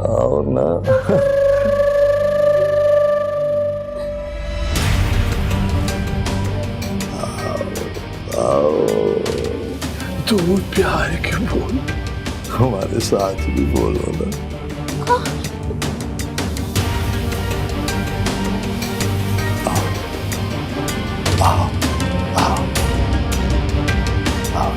आओ ना। आओ तू प्यार के बोल, हमारे साथ भी बोलो ना। आओ आओ आओ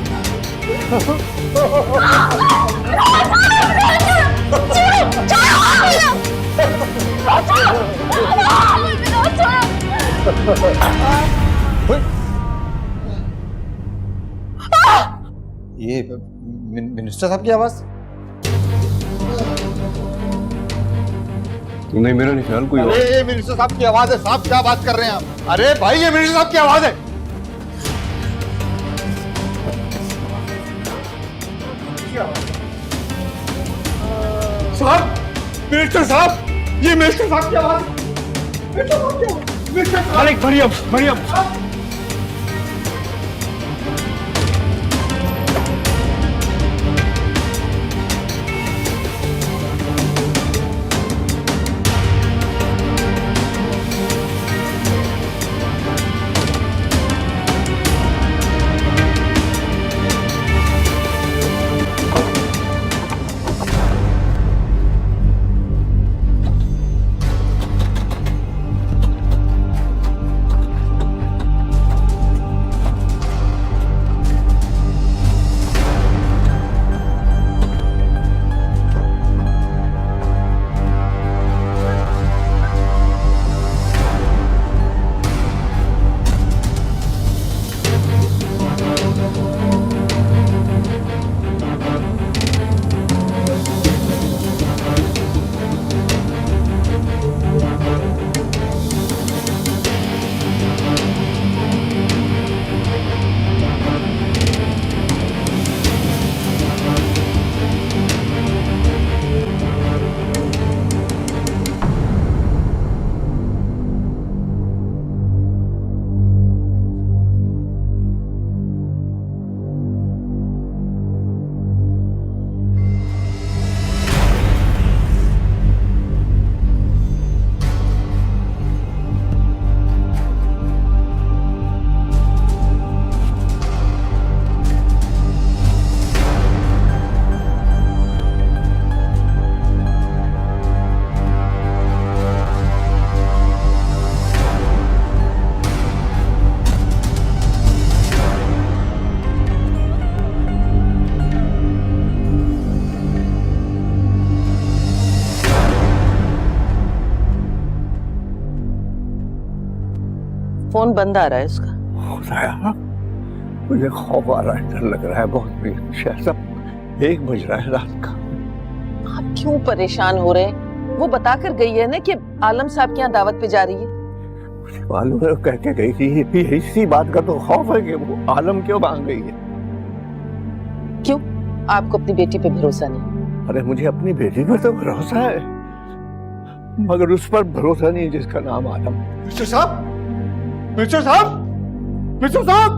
ये मिनिस्टर साहब की आवाज। नहीं, मेरा नहीं ख्याल कोई। अरे ये मिनिस्टर साहब की आवाज है साहब, क्या बात कर रहे हैं आप? अरे भाई ये मिनिस्टर साहब की आवाज है। साहब, मिनिस्टर साहब, ये मिनिस्टर साहब की आवाज है। मिनिस्टर साहब की आवाज। मिनिस्टर साहब। अरे मरियम, मरियम। फोन बंद आ रहा है उसका। खुदाया, मुझे खौफ आ रहा है, डर लग रहा है बहुत। शायद 1 बज रहा है रात का। आप क्यों परेशान हो रहे हैं? वो बता कर गई है ना कि आलम साहब के यहाँ दावत पे जा रही है। मुझे मालूम है, कह के गई थी। इसी बात का तो खौफ है कि वो आलम क्यों भाग गई है। क्यों? आपको अपनी बेटी पे भरोसा नहीं? अरे मुझे अपनी बेटी पर तो भरोसा है, मगर उस पर भरोसा नहीं जिसका नाम आलम। मिनिस्टर साहब, मिनिस्टर साहब, मिनिस्टर साहब।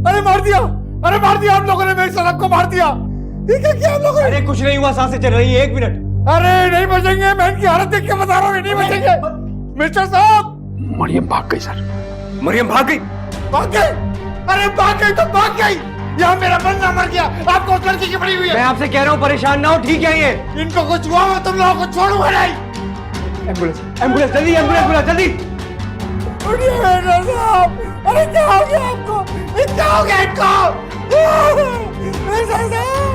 अरे मार दिया, अरे मार दिया आप लोगों ने, मेरे साहब को मार दिया। ये क्या किया आप लोगों ने? अरे कुछ नहीं हुआ, सांसें चल रही है। 1 मिनट। अरे नहीं बचेंगे, मैं इनकी हालत देख के बता रहा हूँ, नहीं बचेंगे। मिनिस्टर साहब। मरियम भाग गई सर, मरियम भाग गई। भाग गई? अरे भाग गई तो भाग गई। यहाँ मेरा बंदा मर गया, आपको उस लड़की की पड़ी हुई है। मैं आपसे कह रहा हूँ परेशान ना हो, ठीक है ये। इनको कुछ हुआ मैं तुम लोगों को छोड़ूंगा नहीं। एम्बुलेंस, एम्बुलेंस जल्दी, एम्बुलेंस बुला जल्दी। उठिए मिनिस्टर साहब। अरे क्या हो गया आपको? क्या हो गया इनको? मिनिस्टर साहब।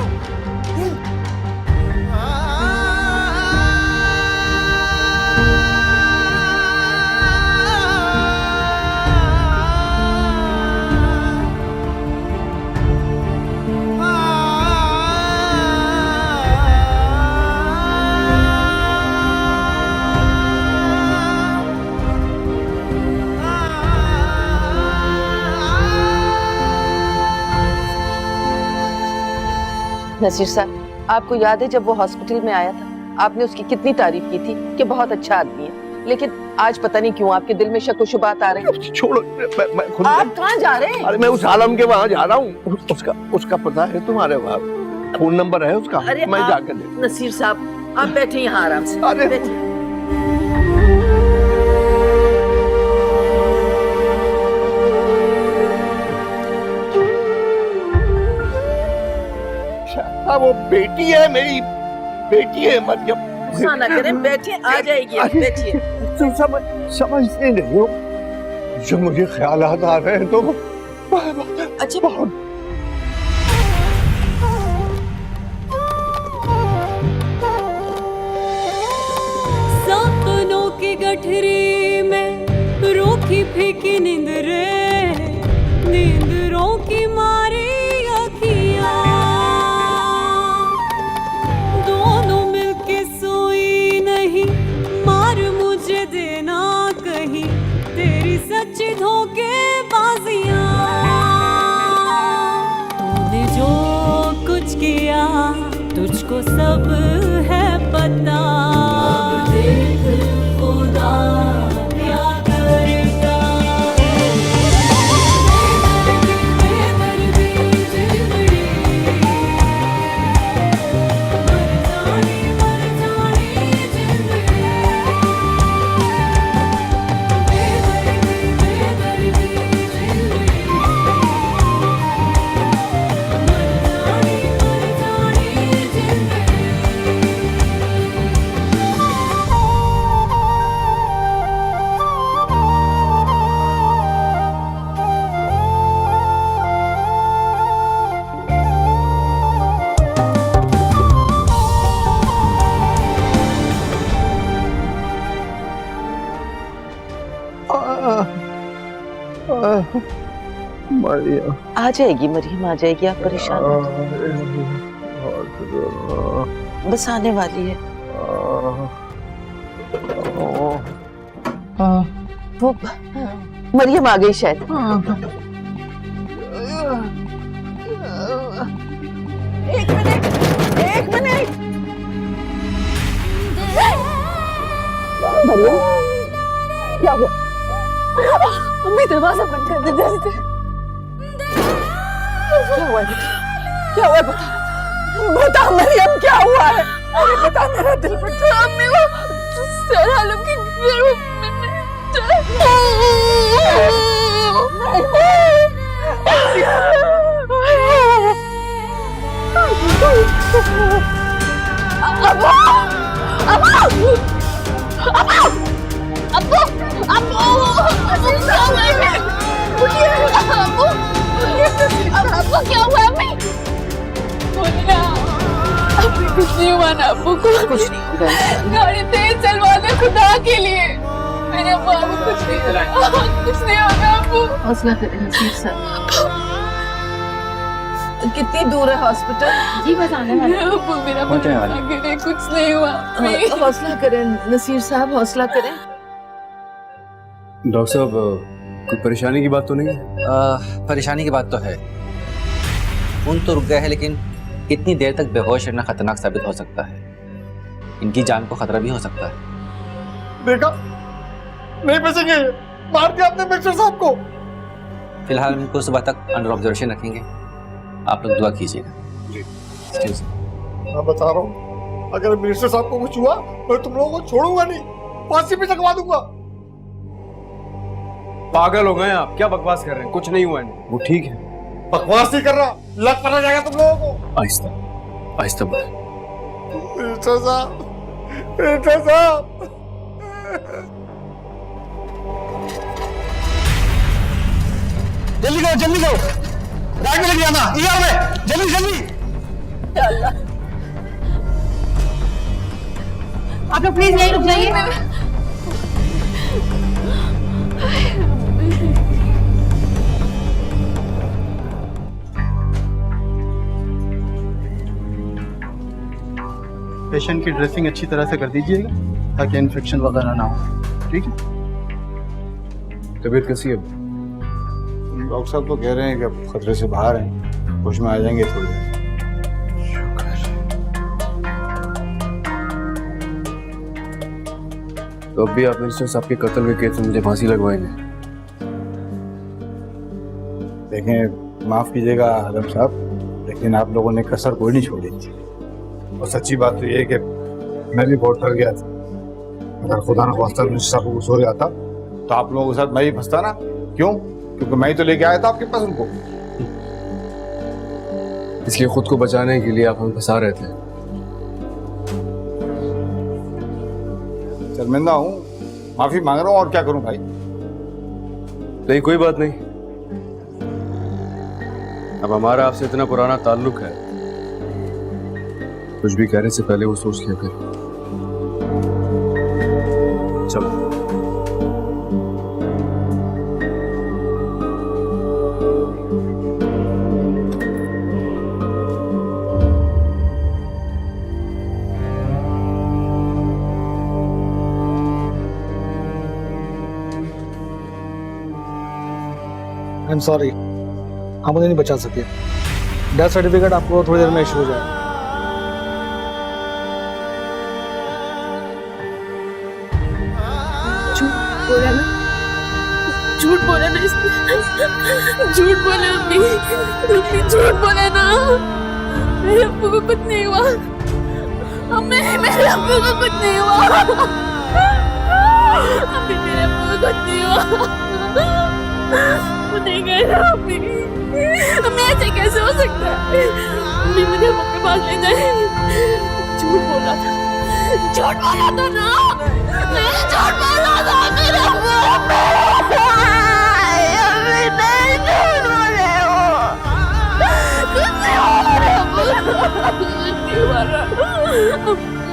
नसीर साहब, आपको याद है जब वो हॉस्पिटल में आया था, आपने उसकी कितनी तारीफ की थी कि बहुत अच्छा आदमी है। लेकिन आज पता नहीं क्यों आपके दिल में शक व शुबात आ रहे हैं। छोड़ो, मैं खुद। आप कहाँ जा रहे हैं? अरे मैं उस आलम के वहाँ जा रहा हूँ। उसका पता है तुम्हारे वहाँ, फोन नंबर है उसका। अरे मैं आप- जाकर दे। नसीर साहब आप बैठे यहाँ आराम से। अरे बैठिए। हाँ, वो बेटी है, मेरी बेटी है मरियम। गुस्सा ना करें, बैठिए, आ जाएगी आप, बैठिए। तुम समझते नहीं हो, जो मुझे ख्यालात आ रहे हैं तो अच्छा बहुत। सपनों की गठरी में रूखी फीकी नींद रे, नींदरों की मारी अखियां, दोनों मिलके सोई नहीं, मार मुझे देना कहीं तेरी सच्ची धोखेबाजियां। तूने जो कुछ किया तुझको सब है पता, देख खुदा क्या करता है। बेदर्दी जिंदड़ी, मर जानी जिंदड़ी, बेदर्दी जिंदड़ी, मर जानी जिंदड़ी। मरियम आ जाएगी मरियम, आ जाएगी, आप परेशान मत हो। बस आने वाली है। वो मरियम आ गई शायद। एक मिनट, एक मिनट। मरियम क्या हुआ? अम्मी दरवाजा बंद कर दे जल्दी। क्या हुआ है? क्या हुआ है? बता मरियम, क्या हुआ है? अरे बता, मेरा दिल बता। अम्मी वो सर आलम के घर आपको क्या हुआ अम्मी? बोलिए, अभी कुछ नहीं हुआ ना अब्बू को? कुछ नहीं हुआ। गाड़ी तेज चलवा दे खुदा के लिए, मेरे अब्बू को कुछ नहीं होगा, कुछ नहीं होगा अब्बू। हौसला करें नसीर साहब। कितनी दूर है हॉस्पिटल? जी बस आने वाला है अब्बू, मेरा बच्चा कुछ नहीं हुआ। हौसला करें नसीर साहब, हौसला करें। डॉक्टर साहब कोई परेशानी की बात तो नहीं है? परेशानी की बात तो है, खून तो रुक गया है, लेकिन इतनी देर तक बेहोश रहना खतरनाक साबित हो सकता है। इनकी जान को खतरा भी हो सकता है। देखा, नहीं बचेंगे, मार दिया आपने मिस्टर साहब को। फिलहाल हम इनको सुबह तक अंडर ऑब्जर्वेशन रखेंगे, आप लोग दुआ कीजिएगा। मैं बता रहा हूँ, अगर मिनिस्टर साहब को कुछ हुआ मैं तुम लोगों को छोड़ूंगा नहीं, फांसी पे चढ़वा दूंगा। पागल हो गए आप, क्या बकवास कर रहे हैं? कुछ नहीं हुआ है, वो ठीक है। बकवास नहीं कर रहा, लग पड़ा जाएगा तुम लोगों को। आहिस्ता आहिस्ता बोल। मिनिस्टर साहब, मिनिस्टर साहब, जल्दी करो, जल्दी करो, बैग में लेके आना, ईआर में, जल्दी जल्दी। आप लोग प्लीज यहीं रुक जाइए। पेशेंट की ड्रेसिंग अच्छी तरह से कर दीजिएगा ताकि इन्फेक्शन वगैरह ना हो, ठीक है? तबीयत कैसी है? डॉक्टर साहब तो कह रहे हैं कि अब खतरे से बाहर हैं, होश में आ जाएंगे थोड़ी देर। तो अब भी आप मिनिस्टर साहब के कत्ल के केस में मुझे फांसी लगवाएंगे? देखें, माफ कीजिएगा आलम साहब, लेकिन आप लोगों ने कसर कोई नहीं छोड़ी थी। और सच्ची बात तो ये है कि मैं भी बहुत डर गया था। अगर खुदा न खास्ता मिनिस्टर साहब को कुछ हो जाता तो आप लोगों के साथ मैं ही फंसता ना। क्यों? क्योंकि मैं ही तो लेके आया था आपके पास उनको। इसलिए खुद को बचाने के लिए आप हमें फंसा रहे थे। शर्मिंदा हूँ, माफी मांग रहा हूँ, और क्या करूँ भाई। नहीं, कोई बात नहीं। अब हमारा आपसे इतना पुराना ताल्लुक है, कुछ भी कहने से पहले वो सोच लिया कर। चलो। आई एम सॉरी, हम उन्हें नहीं बचा सके। डेथ सर्टिफिकेट आपको थोड़ी देर में इशू हो जाएगा। झूठ बोला ना इसने, झूठ बोला अम्मी, झूठ बोला ना। मेरे अब्बू को कुछ नहीं हुआ अम्मी, मेरे अब्बू को कुछ नहीं हुआ अम्मी, मेरे अब्बू को कुछ नहीं हुआ। वो नहीं गए ना अम्मी, अम्मी ऐसे कैसे हो सकता है? अम्मी मुझे अम्मी के पास ले जाए। झूठ बोला था ना, मैं झूठ बोला था मेरे अब्बू।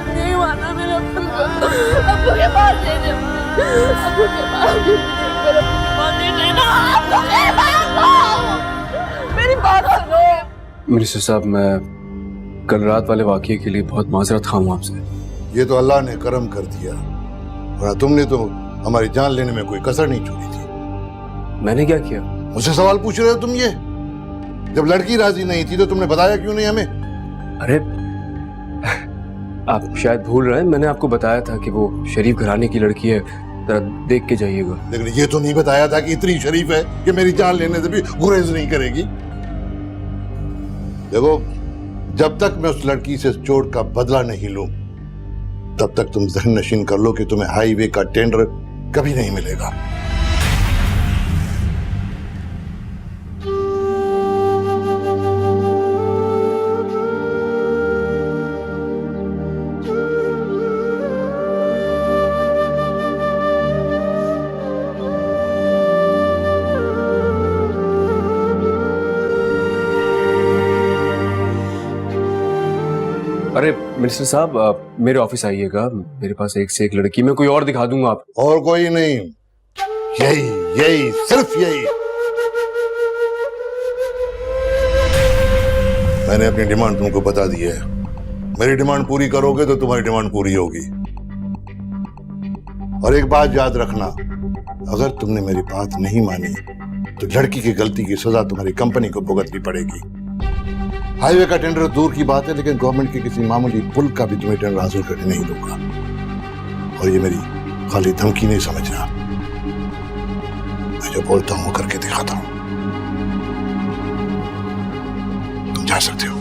नहीं माना मेरे अब्बू को, अब्बू के पास ले जाओ, अब्बू के पास ले जाओ, अब्बू के पास ले जाओ। मेरी बात सुनो। मिनिस्टर साहब, मैं कल रात वाले वाकये के लिए बहुत माजरत खाऊं आपसे। ये तो अल्लाह ने करम कर दिया, और तुमने तो हमारी जान लेने में कोई कसर नहीं छोड़ी थी। मैंने क्या किया? मुझसे सवाल पूछ रहे हो तुम ये? जब लड़की राजी नहीं थी तो तुमने बताया क्यों नहीं हमें? अरे आप शायद भूल रहे हैं, मैंने आपको बताया था कि वो शरीफ घराने की लड़की है, जरा देख के जाइएगा। लेकिन ये तो नहीं बताया था कि इतनी शरीफ है कि मेरी जान लेने से भी गुरेज नहीं करेगी। देखो, जब तक मैं उस लड़की से चोट का बदला नहीं लूं, तब तक तुम जहन नशीन कर लो कि तुम्हें हाईवे का टेंडर कभी नहीं मिलेगा। अरे मिनिस्टर साहब, मेरे ऑफिस आइएगा, मेरे पास एक से एक लड़की, मैं कोई और दिखा दूंगा आप। और कोई नहीं, यही यही सिर्फ यही। मैंने अपनी डिमांड तुमको बता दी है। मेरी डिमांड पूरी करोगे तो तुम्हारी डिमांड पूरी होगी। और एक बात याद रखना, अगर तुमने मेरी बात नहीं मानी तो लड़की की गलती की सजा तुम्हारी कंपनी को भुगतनी पड़ेगी। हाईवे का टेंडर दूर की बात है, लेकिन गवर्नमेंट के किसी मामूली पुल का भी तुम्हें टेंडर हासिल करने नहीं दूंगा। और ये मेरी खाली धमकी नहीं समझना, मैं जो बोलता हूं वो करके दिखाता हूं। तुम जा सकते हो।